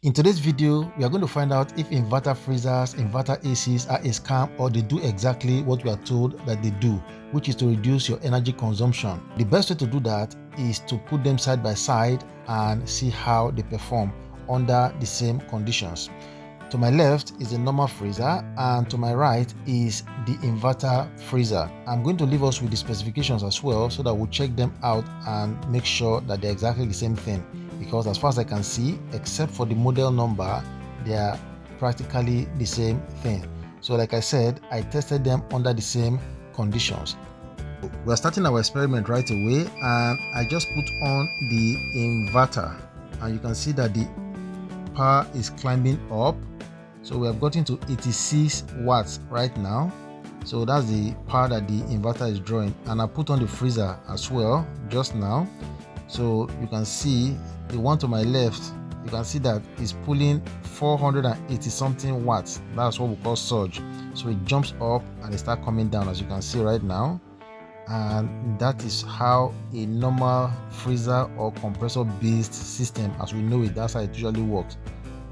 In today's video, we are going to find out if inverter freezers, inverter ACs are a scam or they do exactly what we are told that they do, which is to reduce your energy consumption. The best way to do that is to put them side by side and see how they perform under the same conditions. To my left is a normal freezer and to my right is the inverter freezer. I'm going to leave us with the specifications as well so that we'll check them out and make sure that they're exactly the same thing, because as far as I can see, except for the model number, they are practically the same thing. So like I said, I tested them under the same conditions. We're starting our experiment right away and I just put on the inverter and you can see that the power is climbing up. So we have gotten to 86 watts right now. So that's the power that the inverter is drawing, and I put on the freezer as well just now. So you can see the one to my left, you can see that it's pulling 480 something watts. That's what we call surge. So it jumps up and it starts coming down, as you can see right now. And that is how a normal freezer or compressor based system as we know it, that's how it usually works.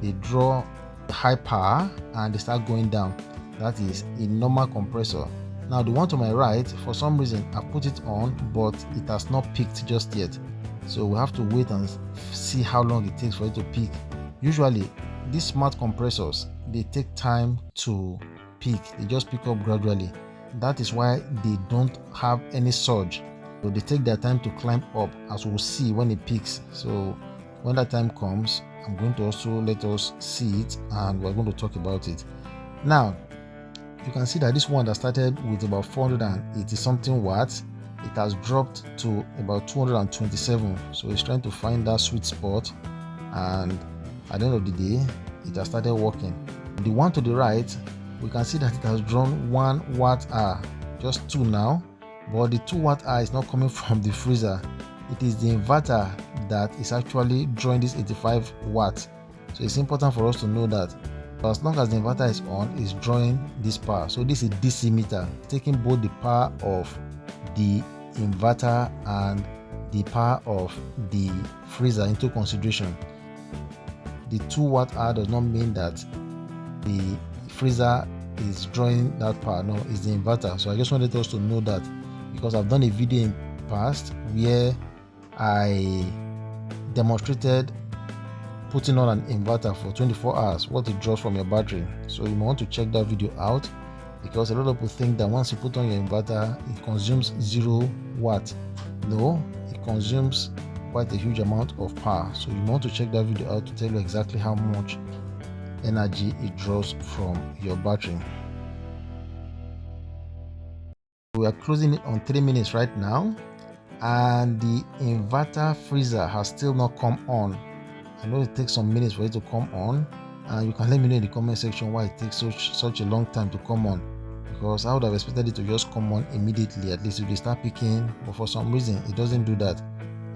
They draw high power and they start going down. That is a normal compressor. Now the one to my right, for some reason I put it on but it has not peaked just yet, so we have to wait and see how long it takes for it to peak. Usually these smart compressors, they take time to peak, they just pick up gradually. That is why they don't have any surge, so they take their time to climb up, as we'll see when it peaks. So when that time comes, I'm going to also let us see it and we're going to talk about it. Now you can see that this one that started with about 480 something watts, it has dropped to about 227. So it's trying to find that sweet spot, and at the end of the day it has started working. The one to the right, we can see that it has drawn 1 watt hour, just 2 now, but the 2 watt hour is not coming from the freezer. It is the inverter that is actually drawing this 85 watts. So it's important for us to know that as long as the inverter is on, it's drawing this power. So this is DC meter, taking both the power of the inverter and the power of the freezer into consideration. The 2 watt hour does not mean that the freezer is drawing that power. No, it's the inverter. So I just wanted us to know that, because I've done a video in past where I demonstrated putting on an inverter for 24 hours, what it draws from your battery. So you might want to check that video out, because a lot of people think that once you put on your inverter it consumes 0 watt. No, it consumes quite a huge amount of power. So you might want to check that video out to tell you exactly how much energy it draws from your battery. We are closing it on 3 minutes right now, and the inverter freezer has still not come on. I know it takes some minutes for it to come on, and you can let me know in the comment section why it takes such a long time to come on, because I would have expected it to just come on immediately, at least if they start picking, but for some reason it doesn't do that.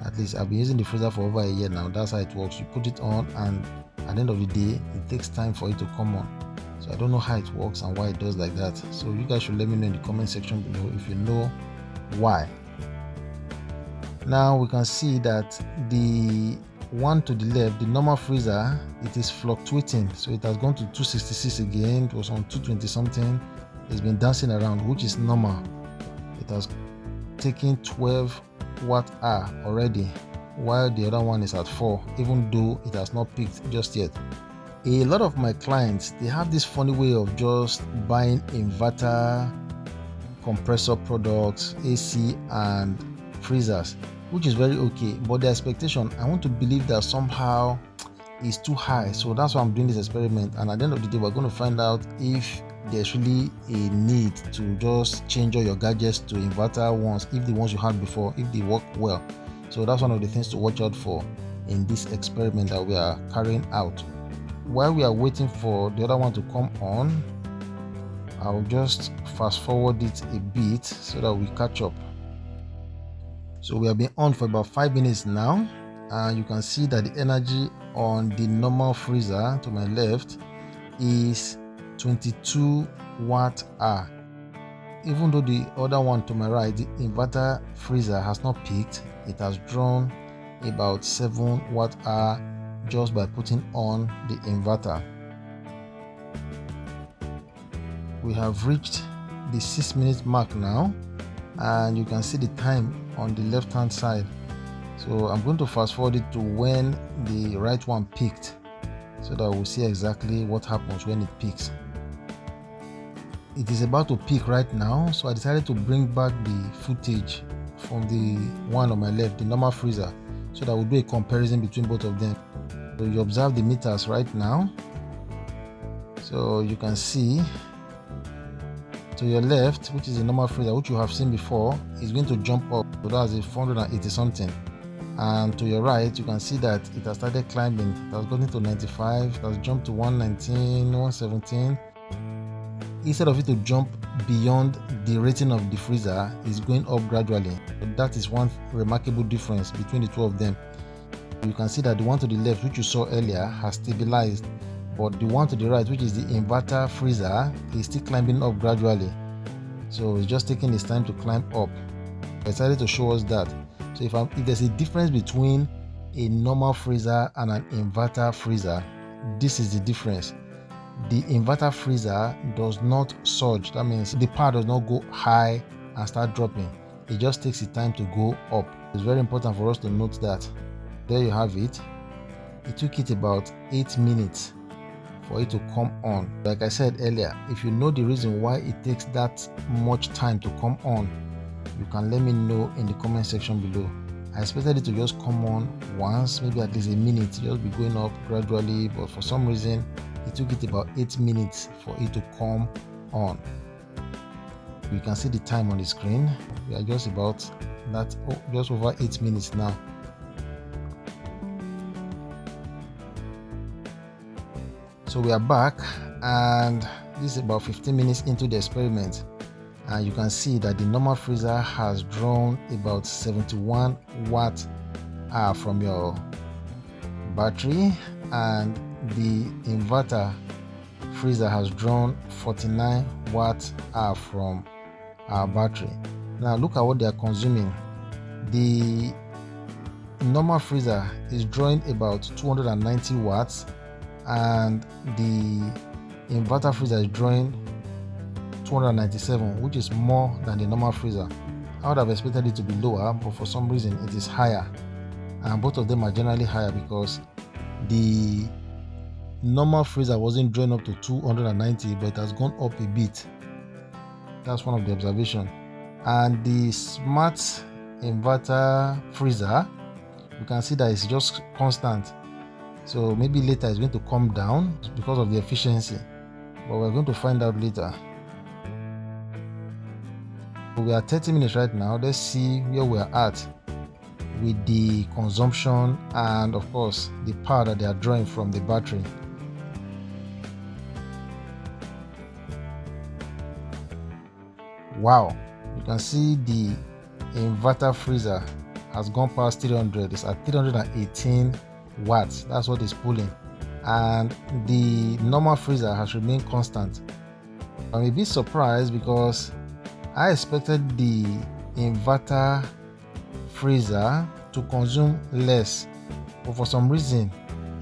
At least I've been using the freezer for over a year now. That's how it works. You put it on and at the end of the day it takes time for it to come on. So I don't know how it works and why it does like that. So you guys should let me know in the comment section below if you know why. Now we can see that the one to the left, the normal freezer, it is fluctuating. So it has gone to 266 again, it was on 220 something. It's been dancing around, which is normal. It has taken 12 watt hour already, while the other one is at 4, even though it has not peaked just yet. A lot of my clients, they have this funny way of just buying inverter, compressor products, AC and freezers, which is very okay, but the expectation, I want to believe that somehow is too high. So that's why I'm doing this experiment, and at the end of the day we're going to find out if there's really a need to just change all your gadgets to inverter ones, if the ones you had before, if they work well. So that's one of the things to watch out for in this experiment that we are carrying out. While we are waiting for the other one to come on, I'll just fast forward it a bit so that we catch up. So we have been on for about 5 minutes now, and you can see that the energy on the normal freezer to my left is 22 watt hour. Even though the other one to my right, the inverter freezer, has not peaked, it has drawn about 7 watt hour just by putting on the inverter. We have reached the 6-minute mark now, and you can see the time on the left hand side. So I'm going to fast forward it to when the right one peaked, so that we'll see exactly what happens when it peaks. It is about to peak right now, so I decided to bring back the footage from the one on my left, the normal freezer, so that we'll do a comparison between both of them. So you observe the meters right now. So you can see to your left, which is the normal freezer, which you have seen before, is going to jump up. So that's a 480 something. And to your right, you can see that it has started climbing. It has gotten to 95, it has jumped to 119, 117. Instead of it to jump beyond the rating of the freezer, it's going up gradually. So that is one remarkable difference between the two of them. You can see that the one to the left, which you saw earlier, has stabilized, but the one to the right, which is the inverter freezer, is still climbing up gradually. So it's just taking its time to climb up. I decided to show us that. So if there's a difference between a normal freezer and an inverter freezer, this is the difference. The inverter freezer does not surge. That means the power does not go high and start dropping. It just takes its time to go up. It's very important for us to note that. There you have it. It took it about 8 minutes for it to come on. Like I said earlier, if you know the reason why it takes that much time to come on, you can let me know in the comment section below. I expected it to just come on once, maybe at least a minute, just be going up gradually, but for some reason it took it about 8 minutes for it to come on. You can see the time on the screen. We are just about that, just over 8 minutes now. So we are back, and this is about 15 minutes into the experiment, and you can see that the normal freezer has drawn about 71 watt from your battery, and the inverter freezer has drawn 49 watt from our battery. Now look at what they are consuming. The normal freezer is drawing about 290 watts, and the inverter freezer is drawing 297, which is more than the normal freezer. I would have expected it to be lower, but for some reason it is higher, and both of them are generally higher because the normal freezer wasn't drawing up to 290, but it has gone up a bit. That's one of the observations. And the smart inverter freezer, you can see that it's just constant. So maybe later it's going to come down because of the efficiency, but we're going to find out later. We are 30 minutes right now. Let's see where we are at with the consumption and of course the power that they are drawing from the battery. Wow, you can see the inverter freezer has gone past 300. It's at 318 watts. That's what it's pulling, and the normal freezer has remained constant. I'm a bit surprised because I expected the inverter freezer to consume less, but for some reason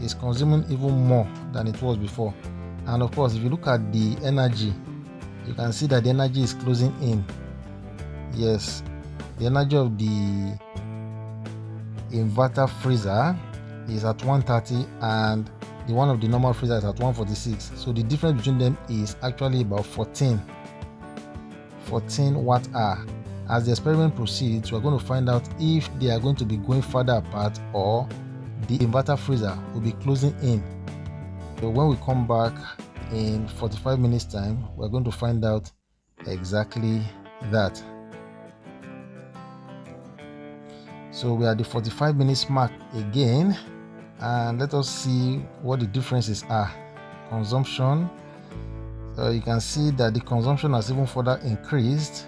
it's consuming even more than it was before. And of course, if you look at the energy, you can see that the energy is closing in. Yes, the energy of the inverter freezer is at 130, and the one of the normal freezer is at 146. So the difference between them is actually about 14 watt hour. As the experiment proceeds, we're going to find out if they are going to be going further apart or the inverter freezer will be closing in. So when we come back in 45 minutes time, we're going to find out exactly that. So we are at the 45 minutes mark again, and let us see what the differences are. Consumption. So you can see that the consumption has even further increased.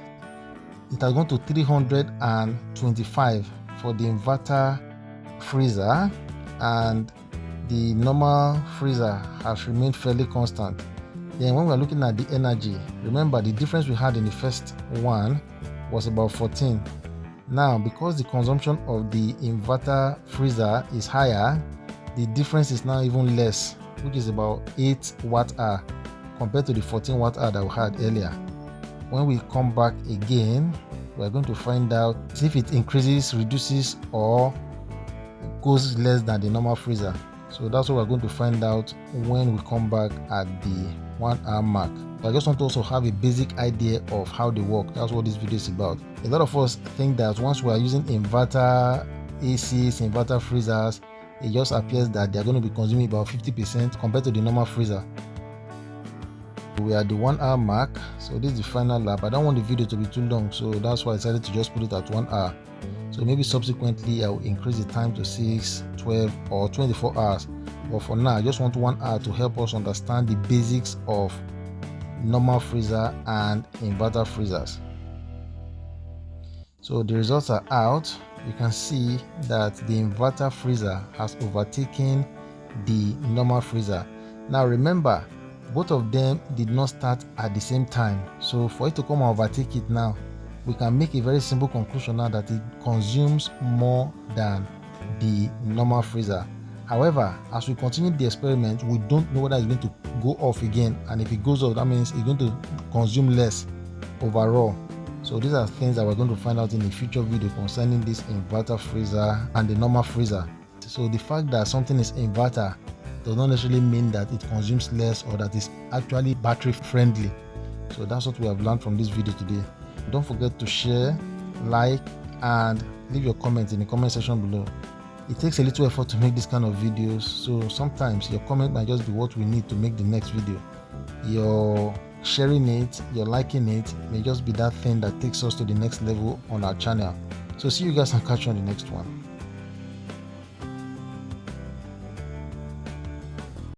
It has gone to 325 for the inverter freezer, and the normal freezer has remained fairly constant. Then when we're looking at the energy, remember the difference we had in the first one was about 14. Now because the consumption of the inverter freezer is higher, the difference is now even less, which is about 8 watt hour compared to the 14 watt hour that we had earlier. When we come back again, we are going to find out if it increases, reduces, or goes less than the normal freezer. So that's what we're going to find out when we come back at the 1 hour mark. I just want to also have a basic idea of how they work. That's what this video is about. A lot of us think that once we are using inverter ACs, inverter freezers, it just appears that they're going to be consuming about 50% compared to the normal freezer. We are at the 1 hour mark, so this is the final lap. I don't want the video to be too long, so that's why I decided to just put it at 1 hour. So maybe subsequently I will increase the time to 6, 12, or 24 hours. But for now, I just want 1 hour to help us understand the basics of normal freezer and inverter freezers. So the results are out. You can see that the inverter freezer has overtaken the normal freezer. Now remember, both of them did not start at the same time. So for it to come and overtake it now, we can make a very simple conclusion now that it consumes more than the normal freezer. However, as we continue the experiment, we don't know whether it's going to go off again, and if it goes off, that means it's going to consume less overall. So these are things that we're going to find out in a future video concerning this inverter freezer and the normal freezer. So the fact that something is inverter does not necessarily mean that it consumes less or that it's actually battery friendly. So that's what we have learned from this video today. Don't forget to share, like, and leave your comments in the comment section below. It takes a little effort to make this kind of videos, so sometimes your comment might just be what we need to make the next video. Your sharing it, your liking it may just be that thing that takes us to the next level on our channel. So see you guys and catch you on the next one.